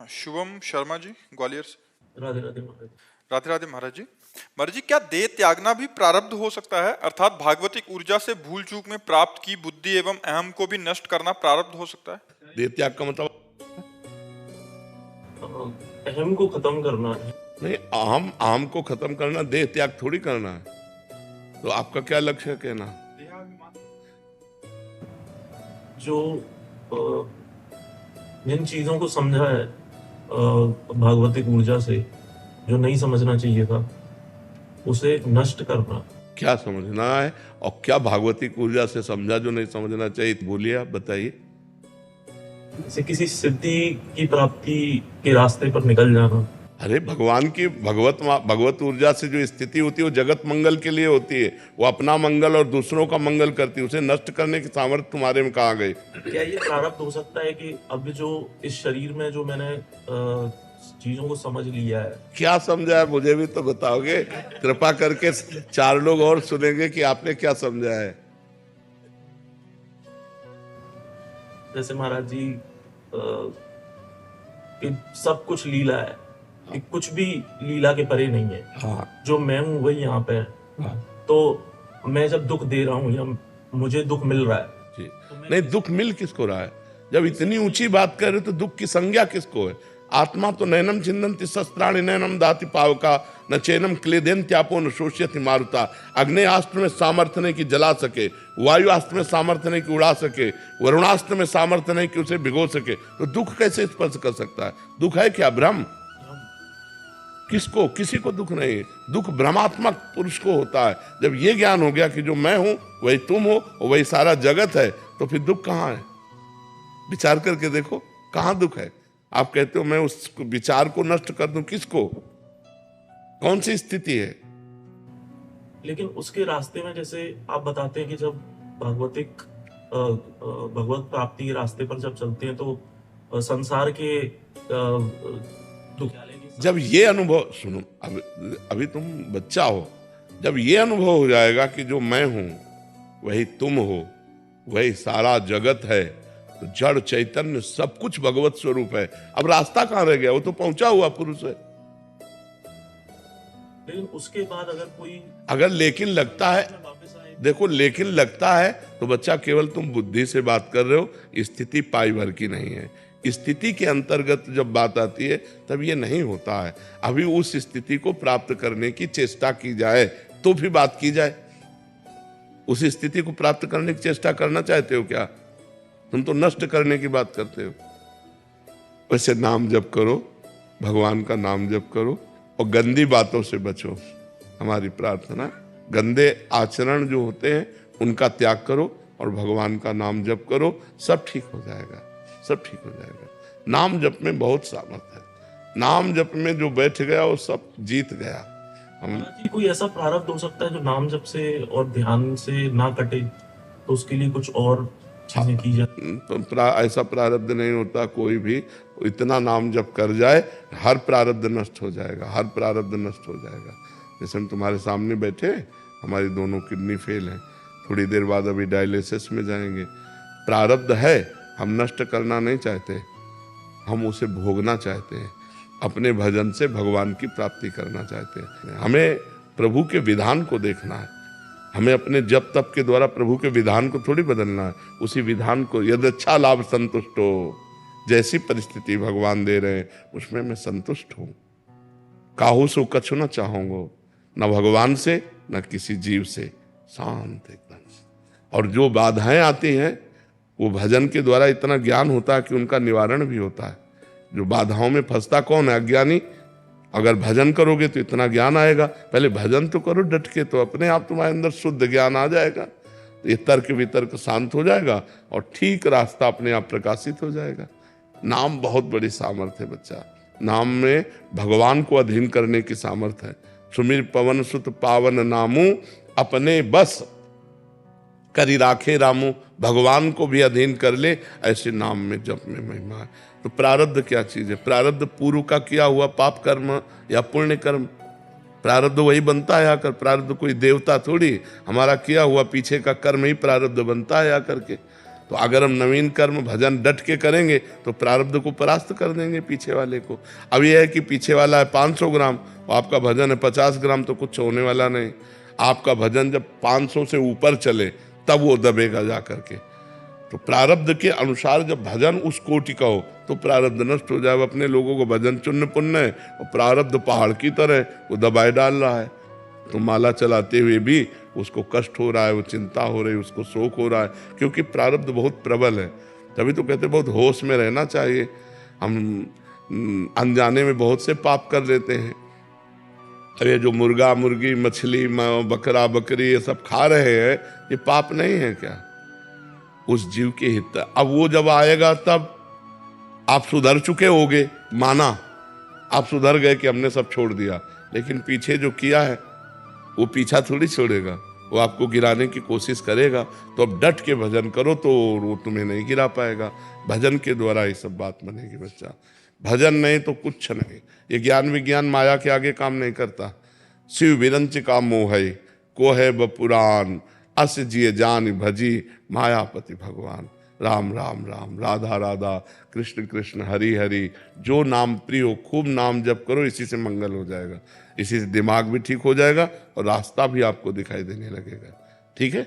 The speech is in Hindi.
शुभम शर्मा जी, ग्वालियर से। राधे राधे महाराज। राधे राधे महाराज जी। महाराज जी, क्या देह त्यागना भी प्रारब्ध हो सकता है? अर्थात भागवतिक ऊर्जा से भूल चूक में प्राप्त की बुद्धि एवं अहम को भी नष्ट करना प्रारब्ध हो सकता है? देह त्याग का मतलब अहम को खत्म करना है। नहीं, अहम को खत्म करना, देह त्याग थोड़ी करना है। तो आपका क्या लक्ष्य है कहना? जो जिन चीजों को समझा है भागवतिक ऊर्जा से, जो नहीं समझना चाहिए था, उसे नष्ट करना। क्या समझना है और क्या भागवतिक ऊर्जा से समझा जो नहीं समझना चाहिए? बोलिए, आप बताइए। जैसे किसी सिद्धि की प्राप्ति के रास्ते पर निकल जाना। अरे भगवान की भगवत ऊर्जा से जो स्थिति होती है वो जगत मंगल के लिए होती है। वो अपना मंगल और दूसरों का मंगल करती है। उसे नष्ट करने की सामर्थ्य तुम्हारे में कहाँ गई? क्या ये प्रारब्ध हो सकता है कि अब जो इस शरीर में जो मैंने चीजों को समझ लिया है? क्या समझा है मुझे भी तो बताओगे? कृपा करके 4 लोग और सुनेंगे कि आपने क्या समझा है। जैसे महाराज जी कि सब कुछ लीला है, कि कुछ भी लीला के परे नहीं है। हाँ, जो मैं हूँ वही यहाँ पे है। हाँ। तो मैं जब दुख दे रहा हूँ या मुझे दुख मिल रहा है जी। नहीं, दुख मिल किसको रहा है? जब इतनी ऊंची बात कर रहे हो तो दुख की संज्ञा किसको है? आत्मा तो नैनम छिन्दन्ति शस्त्राणि नैनम दाति पावका न चैनम क्लेदेन्त्यापो न शोष्यति मारुता। अग्नेयास्त्र में सामर्थ्य नहीं कि जला सके, वायुआस्त्र में सामर्थ्य नहीं कि उड़ा सके, वरुणास्त्र में सामर्थ्य नहीं कि उसे भिगो सके। तो दुख कैसे स्पर्श कर सकता है? दुख है क्या? भ्रम। किसको? किसी को दुख नहीं। दुख भ्रमात्मक पुरुष को होता है। जब ये ज्ञान हो गया कि जो मैं हूं वही तुम हो और वही सारा जगत है, तो फिर दुख कहाँ है? विचार करके देखो, कहाँ दुख है? आप कहते हो मैं उस विचार को नष्ट कर दूं, किसको? कौन सी स्थिति है? लेकिन उसके रास्ते में जैसे आप बताते हैं कि जब भगवतिक भगवत प्राप्ति के रास्ते पर जब चलते हैं तो संसार के दुख। जब ये अनुभव, सुनो, अभी तुम बच्चा हो, जब ये अनुभव हो जाएगा कि जो मैं हूं वही तुम हो, वही सारा जगत है, तो जड़ चैतन्य सब कुछ भगवत स्वरूप है। अब रास्ता कहां रह गया? वो तो पहुंचा हुआ पुरुष है। लेकिन उसके बाद अगर लेकिन लगता है, देखो, लेकिन लगता है तो बच्चा, केवल तुम बुद्धि से बात कर रहे हो, स्थिति पाई भर की नहीं है। स्थिति के अंतर्गत जब बात आती है तब ये नहीं होता है। अभी उस स्थिति को प्राप्त करने की चेष्टा की जाए तो भी बात की जाए। उस स्थिति को प्राप्त करने की चेष्टा करना चाहते हो क्या? तुम तो नष्ट करने की बात करते हो। वैसे नाम जप करो, भगवान का नाम जप करो और गंदी बातों से बचो। हमारी प्रार्थना, गंदे आचरण जो होते हैं उनका त्याग करो और भगवान का नाम जप करो। सब ठीक हो जाएगा, सब ठीक हो जाएगा। नाम जप में बहुत सामर्थ्य है। नाम जप में जो बैठ गया वो सब जीत गया। कोई ऐसा प्रारब्ध हो सकता है जो नाम जप से और ध्यान से ना कटे, तो उसके लिए कुछ और चीजें की जाए? ऐसा प्रारब्ध नहीं होता कोई भी। इतना नाम जप कर जाए, हर प्रारब्ध नष्ट हो जाएगा, हर प्रारब्ध नष्ट हो जाएगा। जैसे हम तुम्हारे सामने बैठे, हमारी दोनों किडनी फेल हैं, थोड़ी देर बाद अभी डायलिसिस में जाएंगे। प्रारब्ध है, हम नष्ट करना नहीं चाहते, हम उसे भोगना चाहते हैं। अपने भजन से भगवान की प्राप्ति करना चाहते हैं। हमें प्रभु के विधान को देखना है। हमें अपने जप तप के द्वारा प्रभु के विधान को थोड़ी बदलना है। उसी विधान को, यदि अच्छा लाभ संतुष्ट हो, जैसी परिस्थिति भगवान दे रहे हैं उसमें मैं संतुष्ट हूं। काहू सो कछु न चाहूंगो, न भगवान से न किसी जीव से, शांत एकदम। और जो बाधाएं आती हैं वो भजन के द्वारा इतना ज्ञान होता है कि उनका निवारण भी होता है। जो बाधाओं में फंसता कौन है? अज्ञानी। अगर भजन करोगे तो इतना ज्ञान आएगा। पहले भजन तो करो डट के, तो अपने आप तुम्हारे अंदर शुद्ध ज्ञान आ जाएगा। तो ये तर्क वितर्क शांत हो जाएगा और ठीक रास्ता अपने आप प्रकाशित हो जाएगा। नाम बहुत बड़ी सामर्थ्य है बच्चा। नाम में भगवान को अधीन करने की सामर्थ्य है। सुमिर पवन सुत पावन नामू, अपने बस करी राखे रामू। भगवान को भी अधीन कर ले, ऐसे नाम में जप में महिमा है। तो प्रारब्ध क्या चीज है? प्रारब्ध पूर्व का किया हुआ पाप कर्म या पुण्य कर्म। प्रारब्ध वही बनता है आकर। प्रारब्ध कोई देवता थोड़ी, हमारा किया हुआ पीछे का कर्म ही प्रारब्ध बनता है आकर के। तो अगर हम नवीन कर्म भजन डट के करेंगे तो प्रारब्ध को परास्त कर देंगे पीछे वाले को। अब यह है कि पीछे वाला है 500 ग्राम और आपका भजन है 50 ग्राम, तो कुछ होने वाला नहीं। आपका भजन जब 500 से ऊपर चले तब वो दबेगा जा करके। तो प्रारब्ध के अनुसार जब भजन उस कोटि का हो तो प्रारब्ध नष्ट हो जाए। अपने लोगों को भजन चुन्न पुण्य है और प्रारब्ध पहाड़ की तरह वो दबाए डाल रहा है। तो माला चलाते हुए भी उसको कष्ट हो रहा है, वो चिंता हो रही है, उसको शोक हो रहा है, क्योंकि प्रारब्ध बहुत प्रबल है। तभी तो कहते बहुत होश में रहना चाहिए। हम अनजाने में बहुत से पाप कर लेते हैं। अरे जो मुर्गा मुर्गी मछली बकरा बकरी ये सब खा रहे हैं, ये पाप नहीं है क्या? उस जीव के हित। अब वो जब आएगा तब आप सुधर चुके होगे, माना आप सुधर गए कि हमने सब छोड़ दिया, लेकिन पीछे जो किया है वो पीछा थोड़ी छोड़ेगा, वो आपको गिराने की कोशिश करेगा। तो अब डट के भजन करो तो वो तुम्हें नहीं गिरा पाएगा। भजन के द्वारा ये सब बात बनेगी बच्चा। भजन नहीं तो कुछ नहीं। ये ज्ञान विज्ञान माया के आगे काम नहीं करता। शिव विरंच का मोह है को है बपुराण, अस जिए जान भजी मायापति भगवान। राम राम राम, राधा राधा, कृष्ण कृष्ण, हरि हरि। जो नाम प्रिय हो खूब नाम जप करो, इसी से मंगल हो जाएगा, इसी से दिमाग भी ठीक हो जाएगा और रास्ता भी आपको दिखाई देने लगेगा। ठीक है।